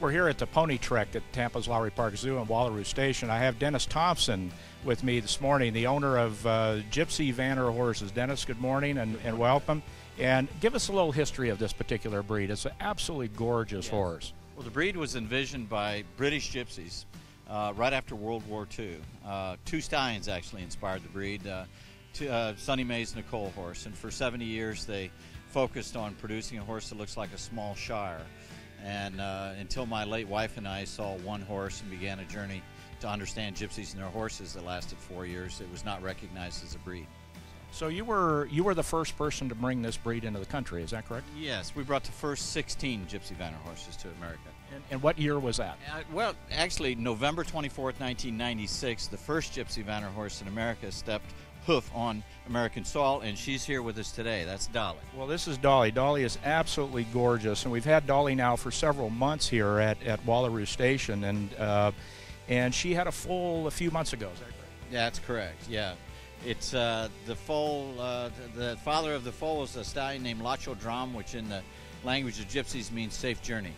We're here at the Pony Trek at Tampa's Lowry Park Zoo and Wallaroo Station. I have Dennis Thompson with me this morning, the owner of Gypsy Vanner horses. Dennis, good morning and welcome. And give us a little history of this particular breed. It's an absolutely gorgeous horse. Well, the breed was envisioned by British gypsies right after World War II. Two stallions actually inspired the breed, Sonny Mae's Nicole horse. And for 70 years they focused on producing a horse that looks like a small Shire. And until my late wife and I saw one horse and began a journey to understand gypsies and their horses that lasted 4 years, it was not recognized as a breed. So you were the first person to bring this breed into the country, is that correct? Yes, we brought the first 16 Gypsy Vanner horses to America. And what year was that? Well, actually, November 24th, 1996, the first Gypsy Vanner horse in America stepped hoof on American soil, and she's here with us today. That's Dolly. Well, this is Dolly. Dolly is absolutely gorgeous, and we've had Dolly now for several months here at Wallaroo Station, and she had a foal a few months ago. Is that correct? Yeah, that's correct. Yeah, it's the foal. The father of the foal was a stallion named Lacho Dram, which in the language of gypsies means safe journey.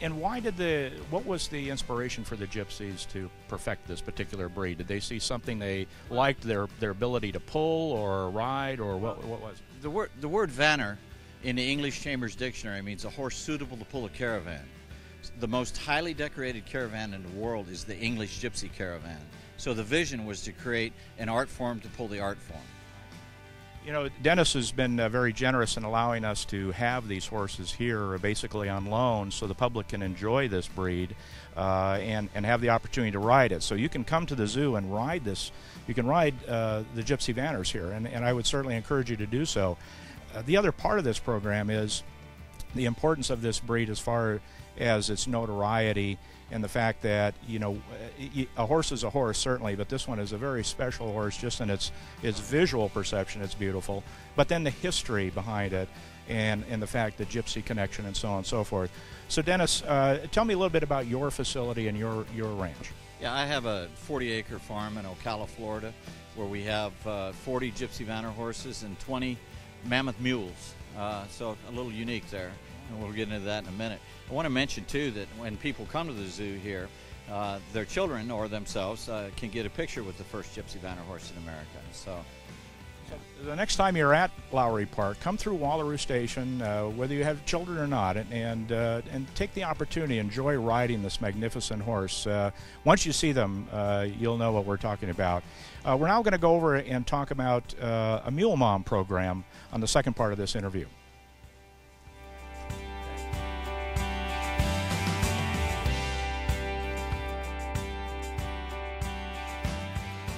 And what was the inspiration for the gypsies to perfect this particular breed? Did they see something they liked, their ability to pull or ride, or what was it? The word vanner in the English Chambers Dictionary means a horse suitable to pull a caravan. The most highly decorated caravan in the world is the English gypsy caravan. So the vision was to create an art form to pull the art form. You know, Dennis has been very generous in allowing us to have these horses here basically on loan so the public can enjoy this breed and have the opportunity to ride it. So you can come to the zoo and ride this. You can ride the Gypsy Vanners here, and I would certainly encourage you to do so. The other part of this program is the importance of this breed as far as its notoriety and the fact that, you know, a horse is a horse, certainly, but this one is a very special horse just in its visual perception. It's beautiful. But then the history behind it and the fact that gypsy connection and so on and so forth. So, Dennis, tell me a little bit about your facility and your ranch. Yeah, I have a 40-acre farm in Ocala, Florida, where we have 40 Gypsy Vanner horses and 20 mammoth mules. So a little unique there. And we'll get into that in a minute. I want to mention, too, that when people come to the zoo here, their children or themselves can get a picture with the first Gypsy Vanner horse in America. So the next time you're at Lowry Park, come through Wallaroo Station, whether you have children or not, and take the opportunity, enjoy riding this magnificent horse. Once you see them, you'll know what we're talking about. We're now going to go over and talk about a Mule Mom program on the second part of this interview.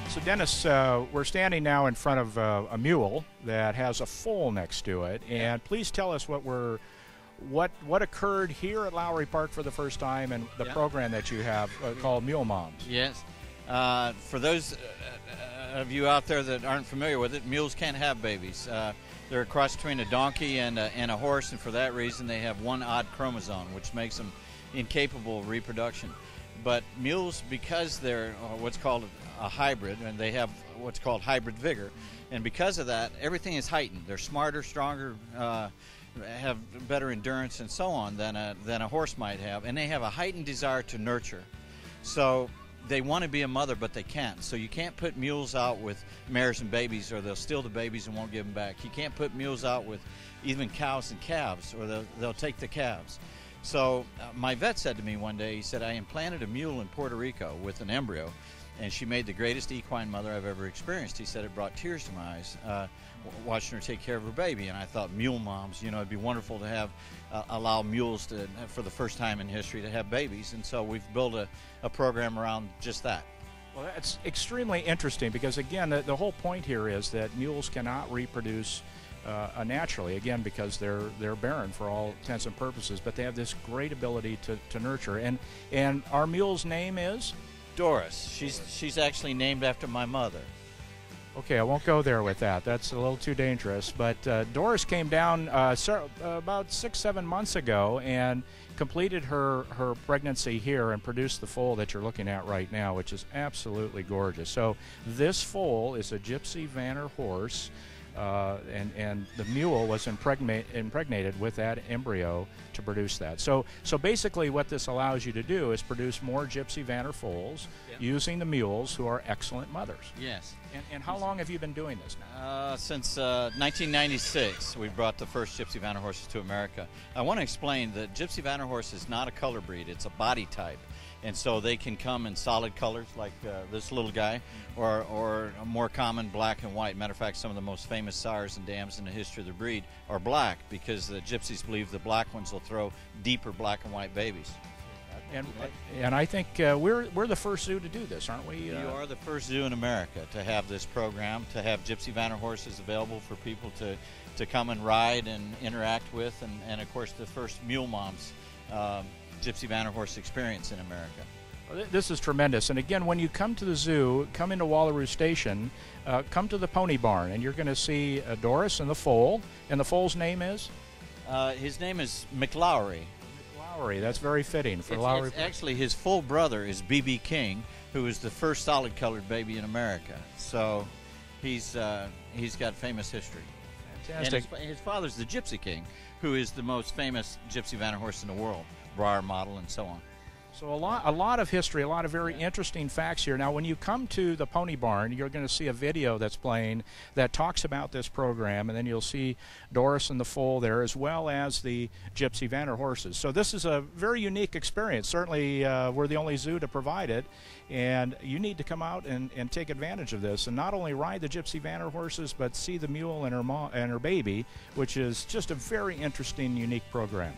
So, Dennis, we're standing now in front of a mule that has a foal next to it, and please tell us what occurred here at Lowry Park for the first time and the program that you have called Mule Moms. Yes. For those of you out there that aren't familiar with it, mules can't have babies. They're a cross between a donkey and a horse, and for that reason they have one odd chromosome, which makes them incapable of reproduction. But mules, because they're what's called a hybrid, and they have what's called hybrid vigor, and because of that, everything is heightened. They're smarter, stronger, have better endurance, and so on than a horse might have, and they have a heightened desire to nurture. So they want to be a mother, but they can't. So you can't put mules out with mares and babies, or they'll steal the babies and won't give them back. You can't put mules out with even cows and calves, or they'll take the calves. So my vet said to me one day, he said, I implanted a mule in Puerto Rico with an embryo, and she made the greatest equine mother I've ever experienced. He said it brought tears to my eyes watching her take care of her baby. And I thought, mule moms, you know, it'd be wonderful to have allow mules to, for the first time in history, to have babies. And so we've built a program around just that. Well, that's extremely interesting because, again, the whole point here is that mules cannot reproduce naturally, again, because they're barren for all intents and purposes, but they have this great ability to nurture. And our mule's name is? Doris. She's actually named after my mother. Okay, I won't go there with that. That's a little too dangerous. But Doris came down about 6-7 months ago and completed her pregnancy here and produced the foal that you're looking at right now, which is absolutely gorgeous. So this foal is a Gypsy Vanner horse, and the mule was impregnated with that embryo to produce that. So basically what this allows you to do is produce more Gypsy Vanner foals using the mules, who are excellent mothers. Yes. And how long have you been doing this now? Since 1996, we brought the first Gypsy Vanner horses to America. I want to explain that Gypsy Vanner horse is not a color breed, it's a body type. And so they can come in solid colors like this little guy, or a more common black and white. Matter of fact, some of the most famous sires and dams in the history of the breed are black, because the gypsies believe the black ones will throw deeper black and white babies. And I think we're the first zoo to do this, aren't we? You are the first zoo in America to have this program, to have Gypsy Vanner horses available for people to come and ride and interact with, and of course the first Mule Moms Gypsy Vanner horse experience in America. Well, this is tremendous. And again, when you come to the zoo, come into Wallaroo Station, come to the pony barn, and you're going to see Doris and the foal. And the foal's name is? His name is McLowry. Lowry. That's very fitting for Lowry. Actually, his full brother is B.B. King, who is the first solid-colored baby in America. So he's got famous history. Fantastic. And his father's the Gypsy King, who is the most famous Gypsy Vanner horse in the world, Briar model, and so on. So a lot of history, a lot of very interesting facts here. Now, when you come to the Pony Barn, you're going to see a video that's playing that talks about this program, and then you'll see Doris and the foal there, as well as the Gypsy Vanner horses. So this is a very unique experience. Certainly, we're the only zoo to provide it, and you need to come out and take advantage of this, and not only ride the Gypsy Vanner horses, but see the mule and her baby, which is just a very interesting, unique program.